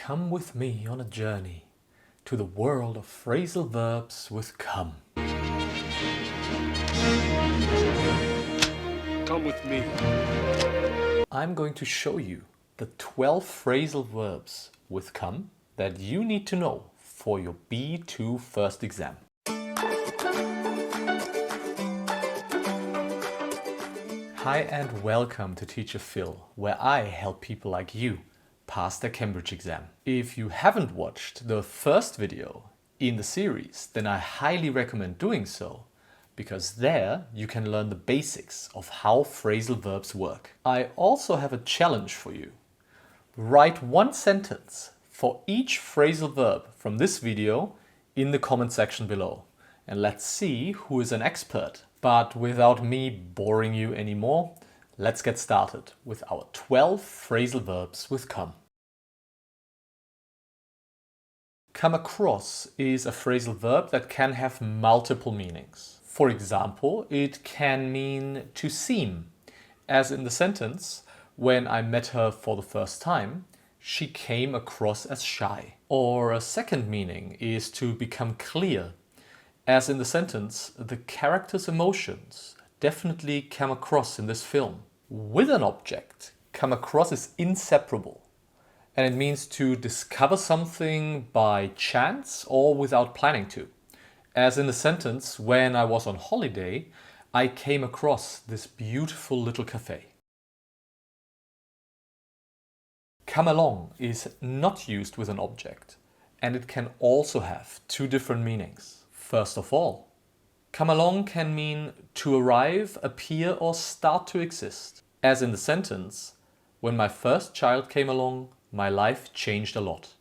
Come with me on a journey to the world of phrasal verbs with come. Come with me. I'm going to show you the 12 phrasal verbs with come that you need to know for your B2 first exam. Hi and welcome to Teacher Phil, where I help people like you pass their Cambridge exam. If you haven't watched the first video in the series, then I highly recommend doing so, because there you can learn the basics of how phrasal verbs work. I also have a challenge for you. Write one sentence for each phrasal verb from this video in the comment section below. And let's see who is an expert. But without me boring you anymore, let's get started with our 12 phrasal verbs with come. Come across is a phrasal verb that can have multiple meanings. For example, it can mean to seem, as in the sentence, when I met her for the first time, she came across as shy. Or a second meaning is to become clear, as in the sentence, the character's emotions definitely come across in this film. With an object, come across is inseparable, and it means to discover something by chance or without planning to. As in the sentence, when I was on holiday, I came across this beautiful little cafe. Come along is not used with an object, and it can also have two different meanings. First of all, come along can mean to arrive, appear, or start to exist. As in the sentence, when my first child came along, my life changed a lot.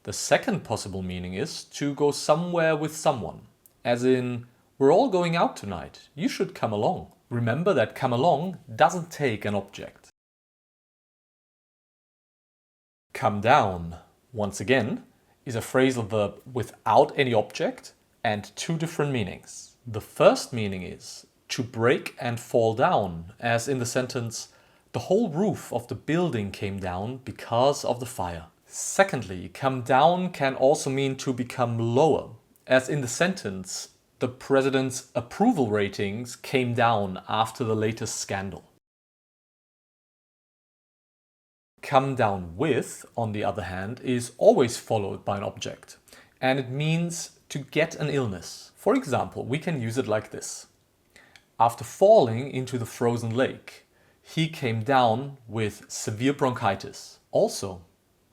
The second possible meaning is to go somewhere with someone. As in, we're all going out tonight, you should come along. Remember that come along doesn't take an object. Come down, once again, is a phrasal verb without any object and two different meanings. The first meaning is to break and fall down, as in the sentence, the whole roof of the building came down because of the fire. Secondly, come down can also mean to become lower, as in the sentence, the president's approval ratings came down after the latest scandal. Come down with, on the other hand, is always followed by an object, and it means to get an illness. For example, we can use it like this. After falling into the frozen lake, he came down with severe bronchitis. Also,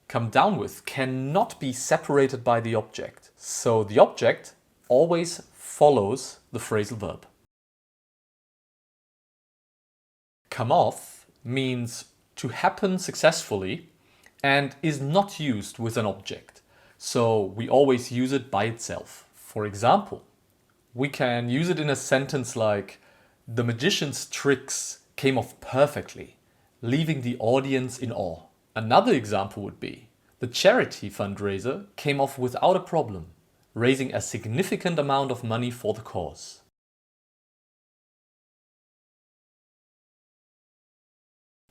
come down with cannot be separated by the object, so the object always follows the phrasal verb. Come off means to happen successfully and is not used with an object. So we always use it by itself. For example, we can use it in a sentence like, the magician's tricks came off perfectly, leaving the audience in awe. Another example would be, the charity fundraiser came off without a problem, raising a significant amount of money for the cause.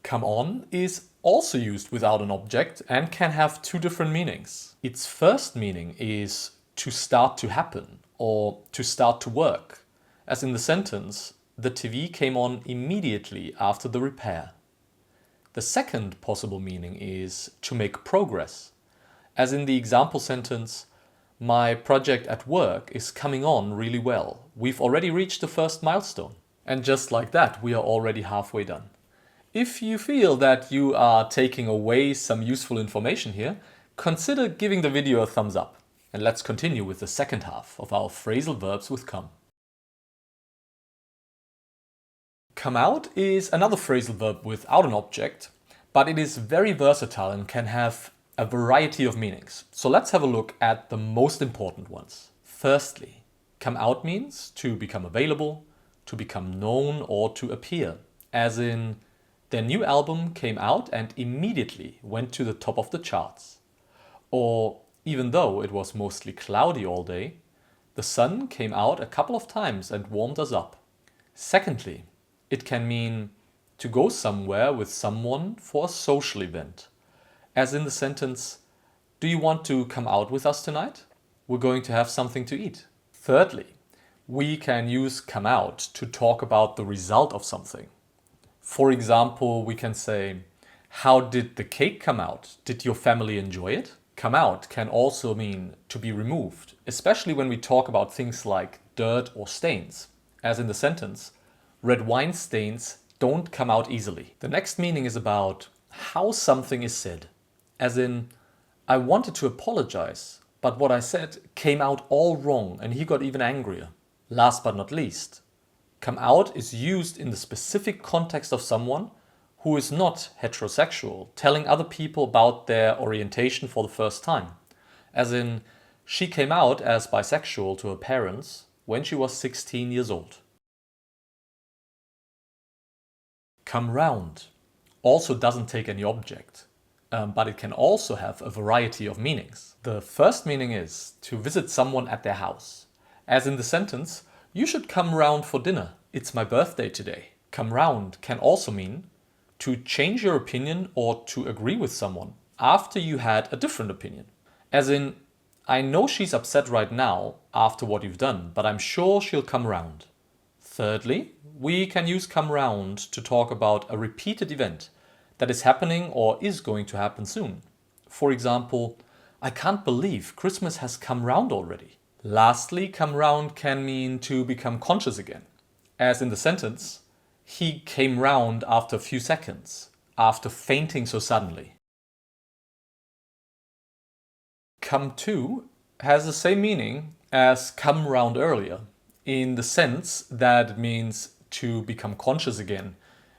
Come on is also used without an object and can have two different meanings. Its first meaning is to start to happen or to start to work, as in the sentence, the TV came on immediately after the repair. The second possible meaning is to make progress, as in the example sentence, my project at work is coming on really well. We've already reached the first milestone. And just like that, we are already halfway done. If you feel that you are taking away some useful information here, consider giving the video a thumbs up. And let's continue with the second half of our phrasal verbs with come. Come out is another phrasal verb without an object, but it is very versatile and can have a variety of meanings. So let's have a look at the most important ones. Firstly, come out means to become available, to become known, or to appear, as in, their new album came out and immediately went to the top of the charts. Or, even though it was mostly cloudy all day, the sun came out a couple of times and warmed us up. Secondly, it can mean to go somewhere with someone for a social event, as in the sentence, Do you want to come out with us tonight? We're going to have something to eat. Thirdly, we can use come out to talk about the result of something. For example, we can say, how did the cake come out? Did your family enjoy it? Come out can also mean to be removed, especially when we talk about things like dirt or stains, as in the sentence, red wine stains don't come out easily. The next meaning is about how something is said, as in, I wanted to apologize, but what I said came out all wrong and he got even angrier. Last but not least, come out is used in the specific context of someone who is not heterosexual, telling other people about their orientation for the first time. As in, she came out as bisexual to her parents when she was 16 years old. Come round also doesn't take any object, but it can also have a variety of meanings. The first meaning is to visit someone at their house. As in the sentence, you should come round for dinner. It's my birthday today. Come round can also mean to change your opinion or to agree with someone after you had a different opinion. As in, I know she's upset right now after what you've done, but I'm sure she'll come round. Thirdly, we can use come round to talk about a repeated event that is happening or is going to happen soon. For example, I can't believe Christmas has come round already. Lastly, come round can mean to become conscious again. As in the sentence, he came round after a few seconds, after fainting so suddenly. Come to has the same meaning as come round earlier, in the sense that it means to become conscious again,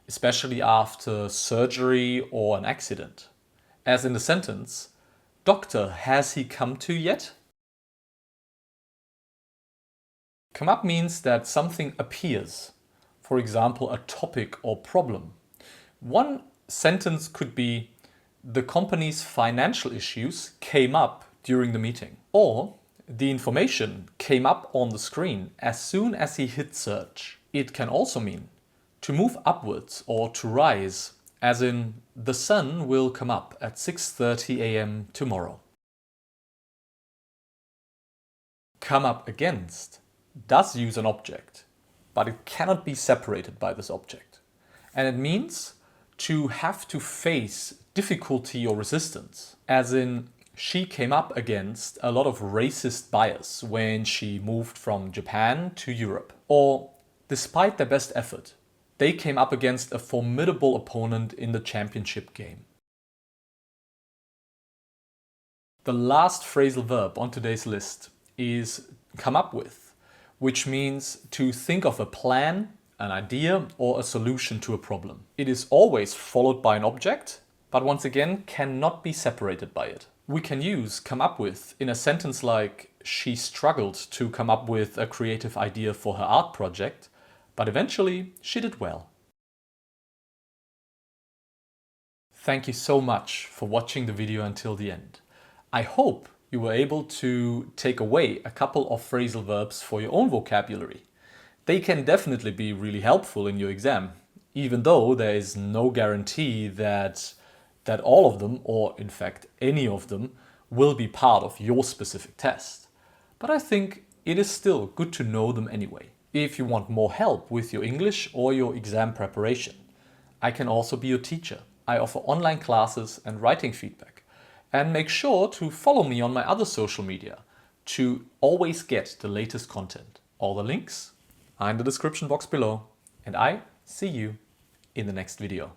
especially after surgery or an accident. As in the sentence, Doctor, has he come to yet? Come up means that something appears, for example, a topic or problem. One sentence could be, the company's financial issues came up during the meeting. Or, the information came up on the screen as soon as he hit search. It can also mean to move upwards or to rise, as in, the sun will come up at 6:30 a.m. tomorrow. Come up against does use an object, but it cannot be separated by this object. And it means to have to face difficulty or resistance, as in, she came up against a lot of racist bias when she moved from Japan to Europe. Or, despite their best effort, they came up against a formidable opponent in the championship game. The last phrasal verb on today's list is come up with, which means to think of a plan, an idea, or a solution to a problem. It is always followed by an object, but once again cannot be separated by it. We can use come up with in a sentence like, she struggled to come up with a creative idea for her art project, but eventually she did well. Thank you so much for watching the video until the end. I hope you were able to take away a couple of phrasal verbs for your own vocabulary. They can definitely be really helpful in your exam, even though there is no guarantee that all of them, or in fact any of them, will be part of your specific test. But I think it is still good to know them anyway. If you want more help with your English or your exam preparation, I can also be your teacher. I offer online classes and writing feedback. And make sure to follow me on my other social media to always get the latest content. All the links are in the description box below. And I see you in the next video.